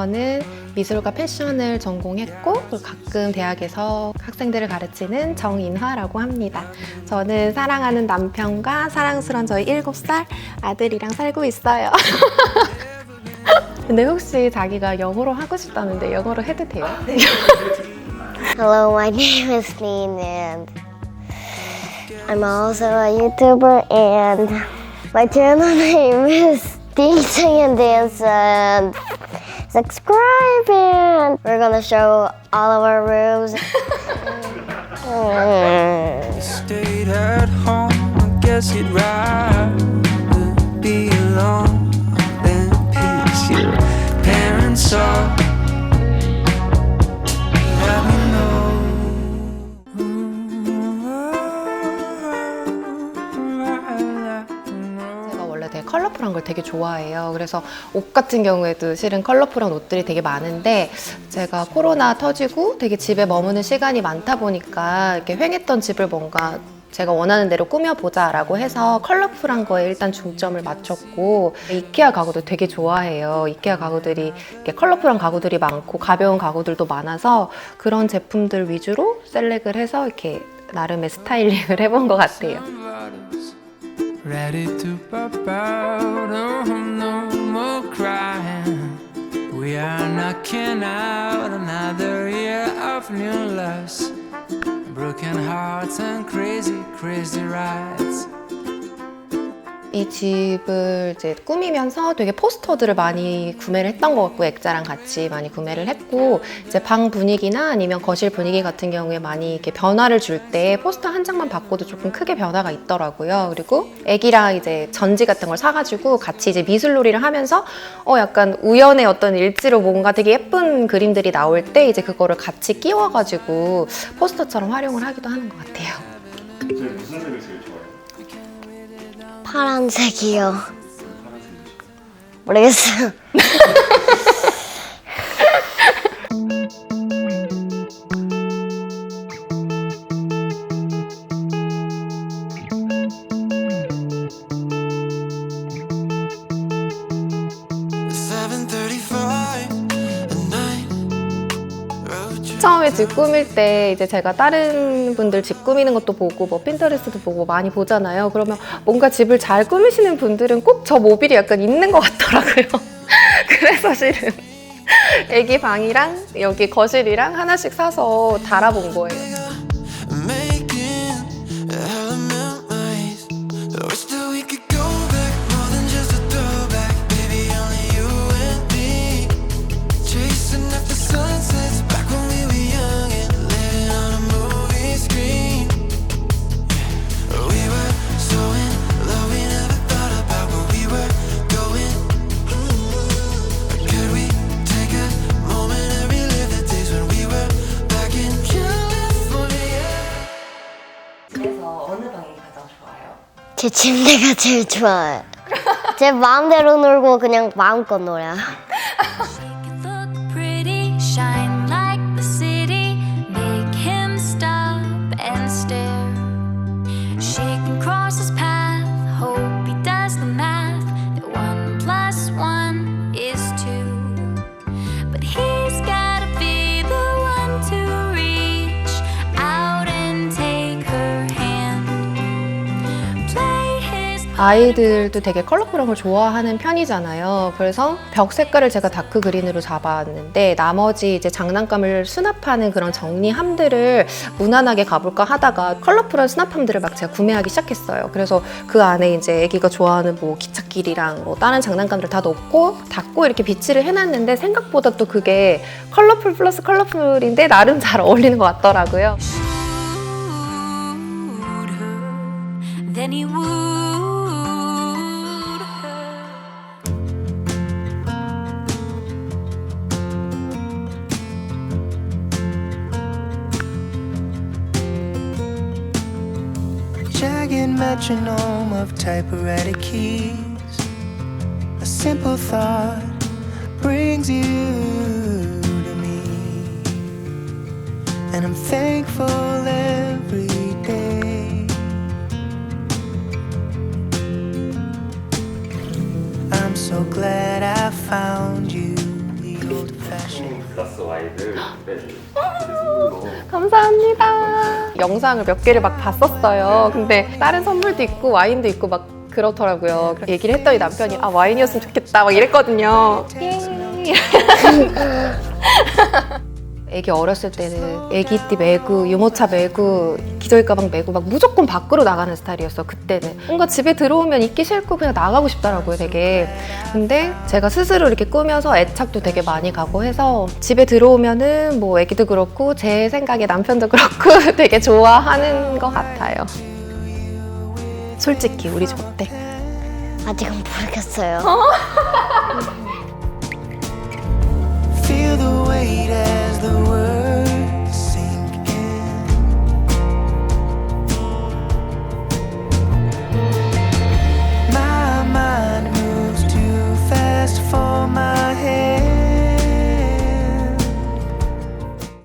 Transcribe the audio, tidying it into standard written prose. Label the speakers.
Speaker 1: 대학에서는 미술과 패션을 전공했고 가끔 대학에서 학생들을 가르치는 정인화라고 합니다. 저는 사랑하는 남편과 사랑스러운 저희 7살 아들이랑 살고 있어요. 근데 혹시 자기가 영어로 하고 싶다는데 영어로 해도 돼요?
Speaker 2: Hello, my name is Neen and I'm also a YouTuber and my channel name is Sing and Dance and subscribe and we're gonna show all of our rooms.
Speaker 3: Stayed at home, I guess you'd rather be alone than piss your parents off. Let me
Speaker 1: 제가 원래 되게 컬러풀한 걸 되게 좋아해요. 그래서 옷 같은 경우에도 실은 컬러풀한 옷들이 되게 많은데 제가 코로나 터지고 되게 집에 머무는 시간이 많다 보니까 이렇게 휑했던 집을 뭔가 제가 원하는 대로 꾸며보자 라고 해서 컬러풀한 거에 일단 중점을 맞췄고 이케아 가구도 되게 좋아해요. 이케아 가구들이 이렇게 컬러풀한 가구들이 많고 가벼운 가구들도 많아서 그런 제품들 위주로 셀렉을 해서 이렇게 나름의 스타일링을 해본 것 같아요.
Speaker 3: ready to pop out, oh, no more crying. We are knocking out another year of new loves, broken hearts and crazy, crazy rides.
Speaker 1: 이 집을 이제 꾸미면서 되게 포스터들을 많이 구매를 했던 것 같고 액자랑 같이 많이 구매를 했고 이제 방 분위기나 아니면 거실 분위기 같은 경우에 많이 이렇게 변화를 줄 때 포스터 한 장만 바꿔도 조금 크게 변화가 있더라고요. 그리고 애기랑 이제 전지 같은 걸 사가지고 같이 이제 미술놀이를 하면서 약간 우연의 어떤 일지로 뭔가 되게 예쁜 그림들이 나올 때 이제 그거를 같이 끼워가지고 포스터처럼 활용을 하기도 하는 것 같아요.
Speaker 4: 제일 무슨 색을 제일 좋아해요?
Speaker 2: 파란색이요. 모르겠어요.
Speaker 1: 처음에 집 꾸밀 때 이제 제가 다른 분들 집 꾸미는 것도 보고 뭐 핀터레스트도 보고 많이 보잖아요. 그러면 뭔가 집을 잘 꾸미시는 분들은 꼭 저 모빌이 약간 있는 것 같더라고요. 그래서 실은 애기 방이랑 여기 거실이랑 하나씩 사서 달아본 거예요.
Speaker 2: 제 침대가 제일 좋아요. 제 마음대로 놀고 그냥 마음껏 놀아요.
Speaker 5: Look pretty, shine like the city, make him stop and stare. She can cross his path, hope he does the math, that 1 + 1 is 2. But he's gotta be the one to reach out and take her hand. Play his
Speaker 1: 아이들도 되게 컬러풀한 걸 좋아하는 편이잖아요. 그래서 벽 색깔을 제가 다크 그린으로 잡았는데 나머지 이제 장난감을 수납하는 그런 정리함들을 무난하게 가볼까 하다가 컬러풀한 수납함들을 막 제가 구매하기 시작했어요. 그래서 그 안에 이제 애기가 좋아하는 뭐 기찻길이랑 뭐 다른 장난감들 다 넣고 닫고 이렇게 비치를 해놨는데 생각보다 또 그게 컬러풀 플러스 컬러풀인데 나름 잘 어울리는 것 같더라고요.
Speaker 5: wooed her, then he wooed her.
Speaker 3: Jagged metronome of typewriter keys. A simple thought brings you to me, and I'm thankful every day. I'm so glad I found you, the old
Speaker 4: 글라스 와인을 네, 선물로
Speaker 1: 감사합니다. 영상을 몇 개를 막 봤었어요. 근데 다른 선물도 있고 와인도 있고 막 그렇더라고요. 그래서 얘기를 했더니 남편이 아 와인이었으면 좋겠다 막 이랬거든요. 예. 애기 어렸을 때는 애기띠 메고 유모차 메고 기저귀 가방 메고 막 무조건 밖으로 나가는 스타일이었어. 그때는 뭔가 집에 들어오면 있기 싫고 그냥 나가고 싶더라고요 되게. 근데 제가 스스로 이렇게 꾸며서 애착도 되게 많이 가고 해서 집에 들어오면은 뭐 애기도 그렇고 제 생각에 남편도 그렇고 되게 좋아하는 것 같아요. 솔직히 우리 집 어때?
Speaker 2: 아직은 모르겠어요.
Speaker 3: Feel the way